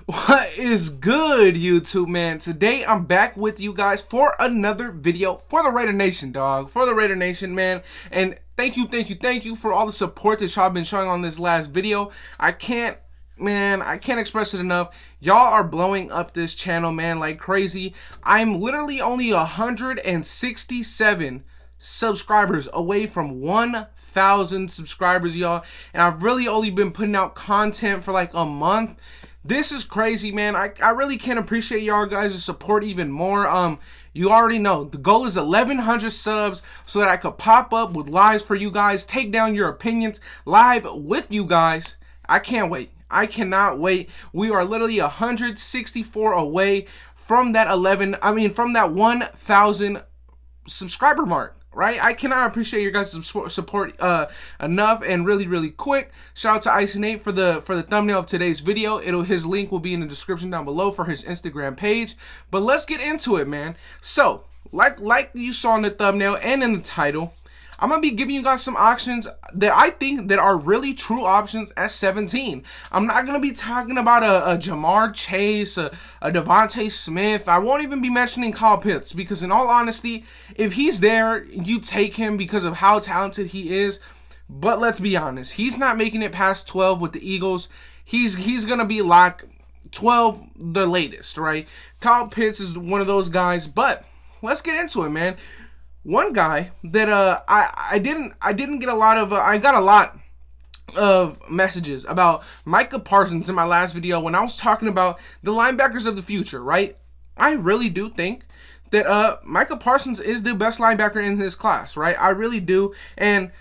What is good, YouTube, man? Today I'm back with you guys for another video for the Raider Nation, dog. For the Raider Nation, man. And thank you for all the support that y'all been showing on this last video. I can't express it enough. Y'all are blowing up this channel, man, like crazy. I'm literally only 167 subscribers away from 1,000 subscribers, y'all. And I've really only been putting out content for like a month. This is crazy, man. I really can't appreciate y'all guys' support even more. You already know the goal is 1,100 subs so that I could pop up with lives for you guys, take down your opinions live with you guys. I can't wait. I cannot wait. We are literally 164 away from that 1,000 subscriber mark. Right? I cannot appreciate your guys' support enough. And really quick, shout out to Icy Nate for the thumbnail of today's video. His link will be in the description down below for his Instagram page. But let's get into it, man. So, like you saw in the thumbnail and in the title, I'm going to be giving you guys some options that I think that are really true options at 17. I'm not going to be talking about a Jamar Chase, a Devontae Smith. I won't even be mentioning Kyle Pitts because in all honesty, if he's there, you take him because of how talented he is. But let's be honest, he's not making it past 12 with the Eagles. He's going to be like 12 the latest, right? Kyle Pitts is one of those guys, but let's get into it, man. One guy that I didn't get a lot of I got a lot of messages about Micah Parsons in my last video when I was talking about the linebackers of the future, right? I really do think that Micah Parsons is the best linebacker in this class, right? I really do. And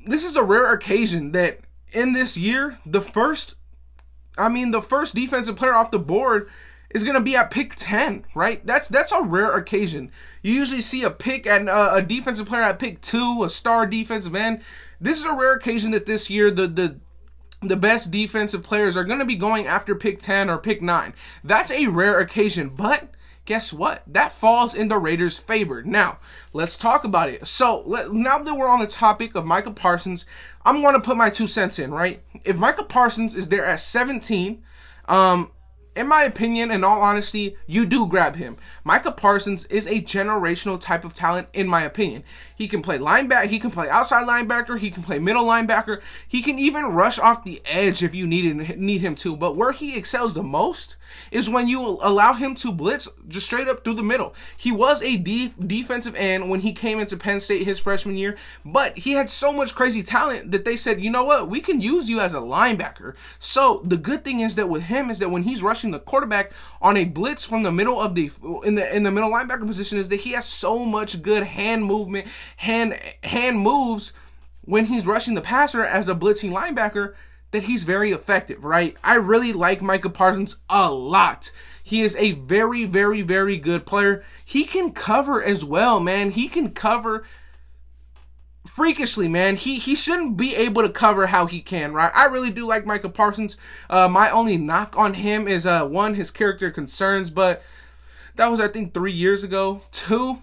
this is a rare occasion that in this year, the first defensive player off the board is going to be at pick 10, right? That's a rare occasion. You usually see a pick at a defensive player at pick 2, a star defensive end. This is a rare occasion that this year the best defensive players are going to be going after pick 10 or pick 9. That's a rare occasion, but guess what? That falls in the Raiders' favor. Now, let's talk about it. So, now that we're on the topic of Micah Parsons, I'm going to put my 2 cents in, right? If Micah Parsons is there at 17, in my opinion, in all honesty, you do grab him. Micah Parsons is a generational type of talent, in my opinion. He can play linebacker, he can play outside linebacker, he can play middle linebacker, he can even rush off the edge if you need him to. But where he excels the most is when you allow him to blitz just straight up through the middle. He was a defensive end when he came into Penn State his freshman year, but he had so much crazy talent that they said, you know what, we can use you as a linebacker. So the good thing is that with him is that when he's rushing the quarterback on a blitz from the middle of in the middle linebacker position is that he has so much good hand movement, hand moves when he's rushing the passer as a blitzing linebacker that he's very effective, right? I really like Micah Parsons a lot. He is a very good player. He can cover as well, man. He can cover freakishly, man. He shouldn't be able to cover how he can, right? I really do like Micah Parsons. My only knock on him is one, his character concerns, but that was I think 3 years ago. 2,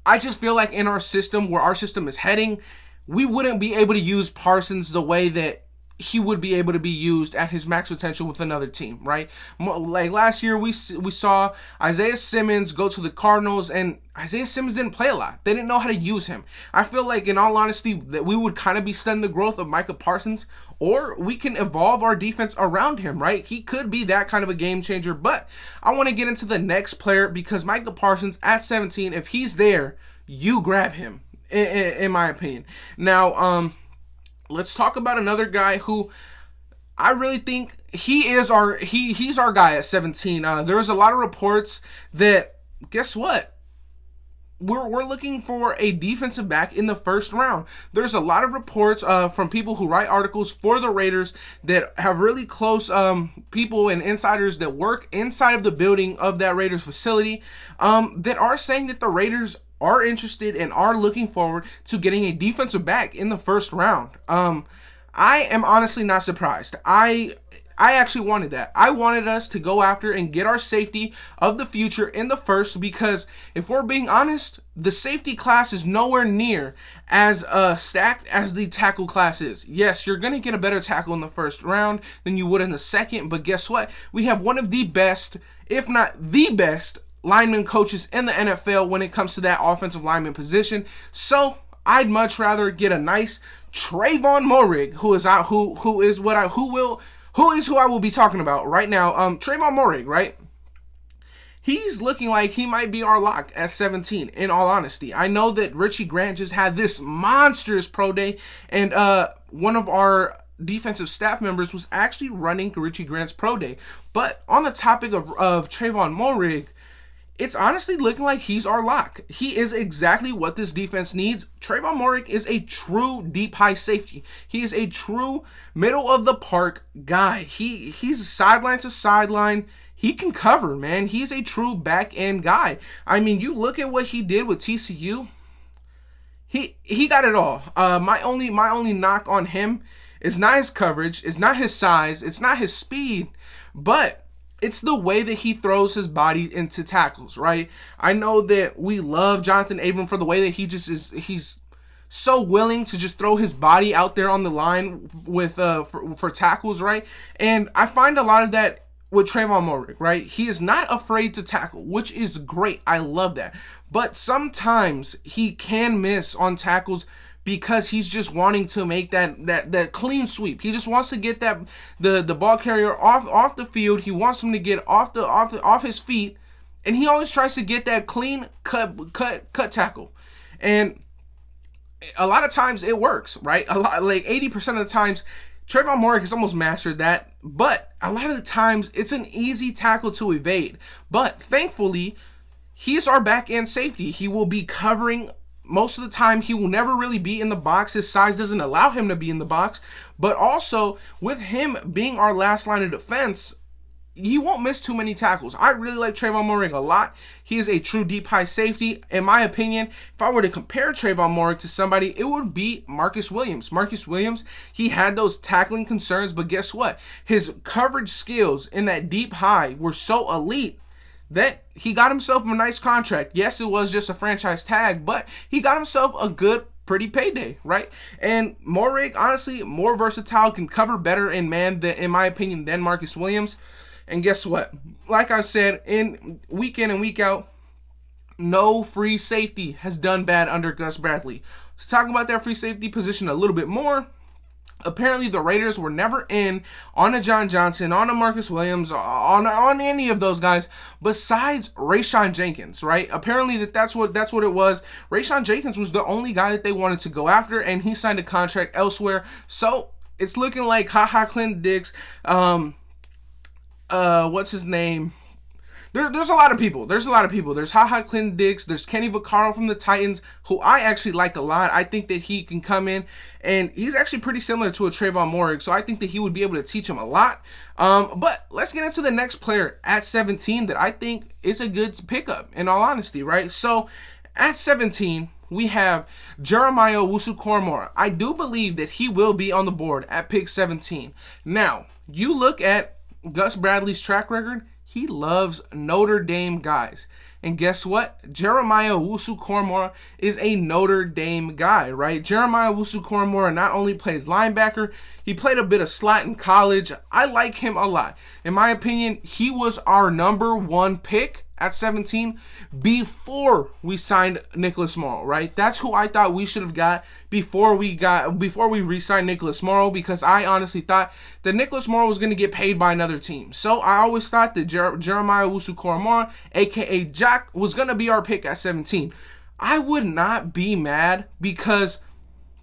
I just feel like in our system, where our system is heading, we wouldn't be able to use Parsons the way that he would be able to be used at his max potential with another team, right? Like last year, we saw Isaiah Simmons go to the Cardinals, and Isaiah Simmons didn't play a lot. They didn't know how to use him. I feel like, in all honesty, that we would kind of be studying the growth of Micah Parsons, or we can evolve our defense around him, right? He could be that kind of a game changer, but I want to get into the next player because Micah Parsons at 17, if he's there, you grab him, in my opinion. Now, let's talk about another guy who I really think he's our guy at 17. There's a lot of reports that, guess what? We're looking for a defensive back in the first round. There's a lot of reports from people who write articles for the Raiders that have really close people and insiders that work inside of the building of that Raiders facility that are saying that the Raiders are interested and are looking forward to getting a defensive back in the first round. I am honestly not surprised. I actually wanted that. I wanted us to go after and get our safety of the future in the first, because if we're being honest, the safety class is nowhere near as stacked as the tackle class is. Yes, you're going to get a better tackle in the first round than you would in the second, but guess what? We have one of the best, if not the best, lineman coaches in the NFL when it comes to that offensive lineman position. So I'd much rather get a nice Trayvon Murry, who is who I will be talking about right now. Trayvon Murry, right? He's looking like he might be our lock at 17, in all honesty. I know that Richie Grant just had this monstrous pro day, and one of our defensive staff members was actually running Richie Grant's pro day. But on the topic of Trayvon Murry, it's honestly looking like he's our lock. He is exactly what this defense needs. Trayvon Murry is a true deep high safety. He is a true middle of the park guy. He's sideline to sideline. He can cover, man. He's a true back end guy. I mean, you look at what he did with TCU. He got it all. My only knock on him is not his coverage, it's not his size, it's not his speed, but it's the way that he throws his body into tackles, right? I know that we love Jonathan Abram for the way that he's so willing to just throw his body out there on the line with for tackles, right? And I find a lot of that with Trayvon Murry, right? He is not afraid to tackle, which is great. I love that. But sometimes he can miss on tackles because he's just wanting to make that clean sweep. He just wants to get the ball carrier off the field. He wants him to get off his feet, and he always tries to get that clean cut tackle. And a lot of times it works, right? Like 80% of the times, Trayvon Murry has almost mastered that, but a lot of the times it's an easy tackle to evade. But thankfully, he's our back end safety. He will be covering most of the time. He will never really be in the box. His size doesn't allow him to be in the box. But also, with him being our last line of defense, he won't miss too many tackles. I really like Trayvon Murry a lot. He is a true deep high safety. In my opinion, if I were to compare Trayvon Murry to somebody, it would be Marcus Williams. Marcus Williams, he had those tackling concerns, but guess what? His coverage skills in that deep high were so elite that he got himself a nice contract. Yes, it was just a franchise tag, but he got himself a good, pretty payday, right? And Murry, honestly, more versatile, can cover better in man, in my opinion, than Marcus Williams. And guess what? Like I said, in and week out, no free safety has done bad under Gus Bradley. So talking about that free safety position a little bit more, apparently the Raiders were never in on a John Johnson, on a Marcus Williams, on any of those guys besides Rayshawn Jenkins, right? Apparently that's what it was. Rayshawn Jenkins was the only guy that they wanted to go after, and he signed a contract elsewhere. So it's looking like Clint Dix, what's his name? There's a lot of people. There's Clint Dix. There's Kenny Vaccaro from the Titans, who I actually like a lot. I think that he can come in, and he's actually pretty similar to a Trayvon Murry, so I think that he would be able to teach him a lot. But let's get into the next player at 17 that I think is a good pickup, in all honesty, right? So at 17, we have Jeremiah Owusu-Koramoah. I do believe that he will be on the board at pick 17. Now, you look at Gus Bradley's track record. He loves Notre Dame guys. And guess what? Jeremiah Owusu-Koramoah is a Notre Dame guy, right? Jeremiah Owusu-Koramoah not only plays linebacker, he played a bit of slot in college. I like him a lot. In my opinion, he was our number one pick at 17 before we signed Nicholas Morrow, right? That's who I thought we should have got before we re-signed Nicholas Morrow, because I honestly thought that Nicholas Morrow was going to get paid by another team. So I always thought that Jeremiah Owusu-Koramoah, aka Jack, was going to be our pick at 17. I would not be mad, because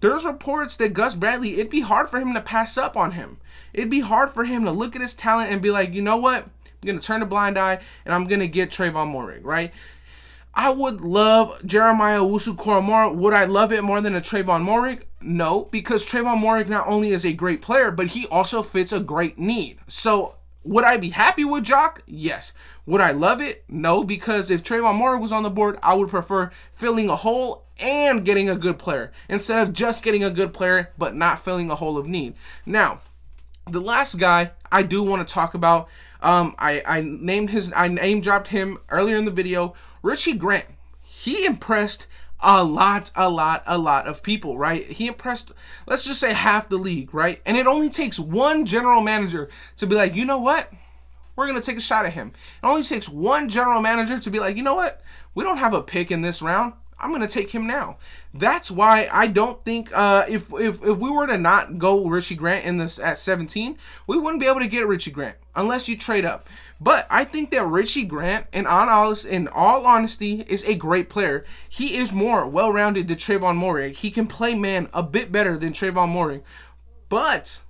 there's reports that Gus Bradley, it'd be hard for him to pass up on him. It'd be hard for him to look at his talent and be like, you know what? I'm going to turn a blind eye, and I'm going to get Trayvon Murry, right? I would love Jeremiah Owusu-Koramoah. Would I love it more than a Trayvon Murry? No, because Trayvon Murry not only is a great player, but he also fits a great need. So would I be happy with Jock? Yes. Would I love it? No, because if Trayvon Murry was on the board, I would prefer filling a hole and getting a good player instead of just getting a good player but not filling a hole of need. Now, The last guy I do want to talk about, I name dropped him earlier in the video, Richie Grant. He impressed a lot of people, right? He impressed, let's just say, half the league, right? And it only takes one general manager to be like, you know what? We're going to take a shot at him. It only takes one general manager to be like, you know what? We don't have a pick in this round. I'm going to take him now. That's why I don't think if we were to not go Richie Grant in this at 17, we wouldn't be able to get Richie Grant unless you trade up. But I think that Richie Grant, in all honesty, is a great player. He is more well-rounded than Trayvon Murry. He can play man a bit better than Trayvon Murry. But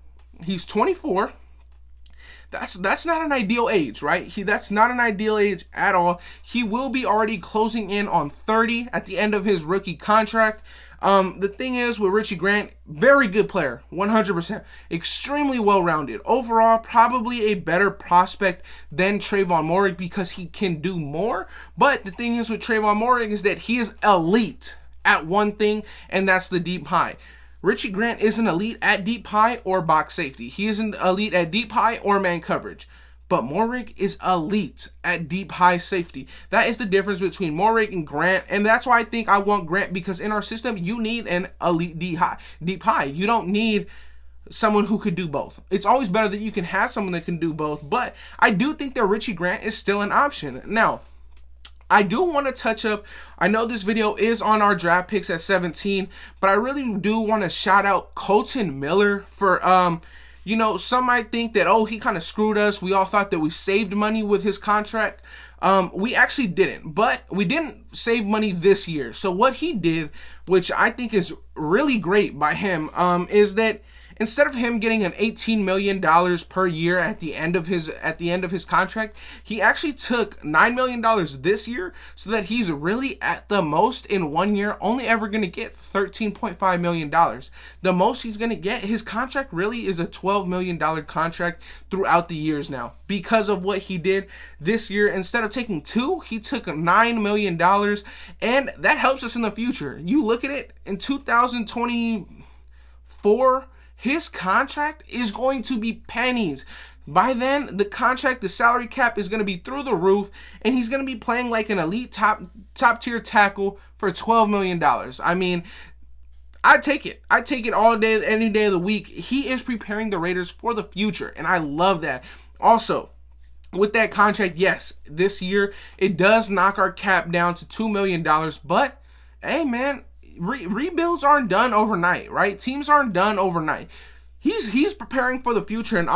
he's 24. That's not an ideal age, right? That's not an ideal age at all. He will be already closing in on 30 at the end of his rookie contract. The thing is with Richie Grant, very good player, 100%. Extremely well-rounded. Overall, probably a better prospect than Trayvon Murry because he can do more. But the thing is with Trayvon Murry is that he is elite at one thing, and that's the deep high. Richie Grant isn't elite at deep high or box safety. He isn't elite at deep high or man coverage. But Murry is elite at deep high safety. That is the difference between Murry and Grant. And that's why I think I want Grant, because in our system, you need an elite deep high. You don't need someone who could do both. It's always better that you can have someone that can do both. But I do think that Richie Grant is still an option. Now, I do want to touch up, I know this video is on our draft picks at 17, but I really do want to shout out Kolton Miller for, some might think that, oh, he kind of screwed us. We all thought that we saved money with his contract. We actually didn't, but we didn't save money this year. So what he did, which I think is really great by him, is that instead of him getting an $18 million per year at the end of his contract, he actually took $9 million this year, so that he's really at the most in 1 year only ever going to get $13.5 million. The most he's going to get, his contract really is a $12 million contract throughout the years now, because of what he did this year. Instead of taking two, he took $9 million, and that helps us in the future. You look at it in 2024, his contract is going to be pennies. By then, the salary cap is going to be through the roof, and he's going to be playing like an elite top tier tackle for $12 million. I mean, I take it. I take it all day, any day of the week. He is preparing the Raiders for the future, and I love that. Also, with that contract, yes, this year, it does knock our cap down to $2 million, but, hey, man, rebuilds aren't done overnight, right? Teams aren't done overnight. He's preparing for the future, and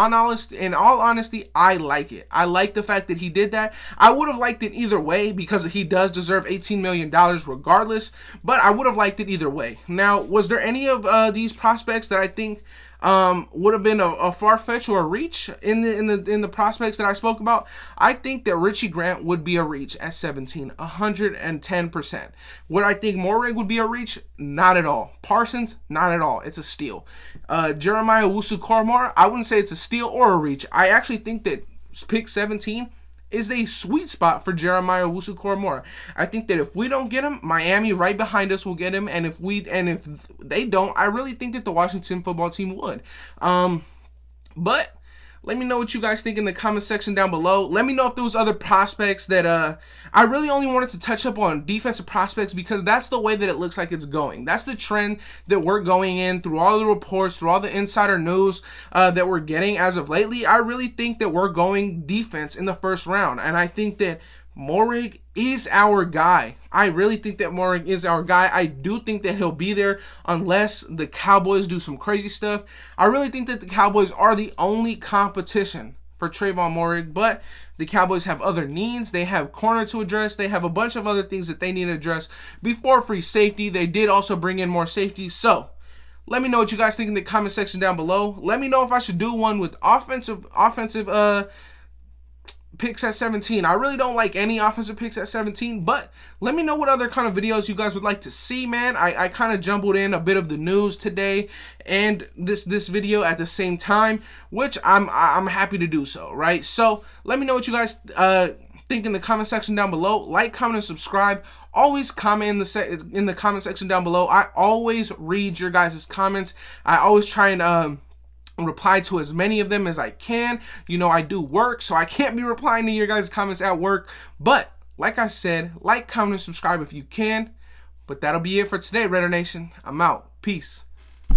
in all honesty, I like it. I like the fact that he did that. I would have liked it either way, because he does deserve $18 million regardless, but I would have liked it either way. Now, was there any of these prospects that I think would have been a far-fetched or a reach in the prospects that I spoke about? I think that Richie Grant would be a reach at 17, 110%. Would I think Murry would be a reach? Not at all. Parsons? Not at all. It's a steal. Jeremiah Owusu-Koramoah, I wouldn't say it's a steal or a reach. I actually think that pick 17 is a sweet spot for Jeremiah Owusu-Koramoah. I think that if we don't get him, Miami right behind us will get him, and if they don't, I really think that the Washington football team would. But let me know what you guys think in the comment section down below. Let me know if there was other prospects that I really only wanted to touch up on defensive prospects, because that's the way that it looks like it's going. That's the trend that we're going in through all the reports, through all the insider news that we're getting as of lately. I really think that we're going defense in the first round, and I think that Murry is our guy. I really think that Murry is our guy. I do think that he'll be there unless the Cowboys do some crazy stuff. I really think that the Cowboys are the only competition for Trayvon Murry, but the Cowboys have other needs. They have corner to address. They have a bunch of other things that they need to address before free safety. They did also bring in more safety. So let me know what you guys think in the comment section down below. Let me know if I should do one with offensive picks at 17. I really don't like any offensive picks at 17, but let me know what other kind of videos you guys would like to see, man. I kind of jumbled in a bit of the news today and this video at the same time, which I'm happy to do so, right? So let me know what you guys think in the comment section down below. Like, comment, and subscribe. Always comment in the comment section down below. I always read your guys' comments. I always try and reply to as many of them as I can. You know, I do work, so I can't be replying to your guys' comments at work. But like I said, like, comment, and subscribe if you can. But that'll be it for today, Raider Nation. I'm out. Peace.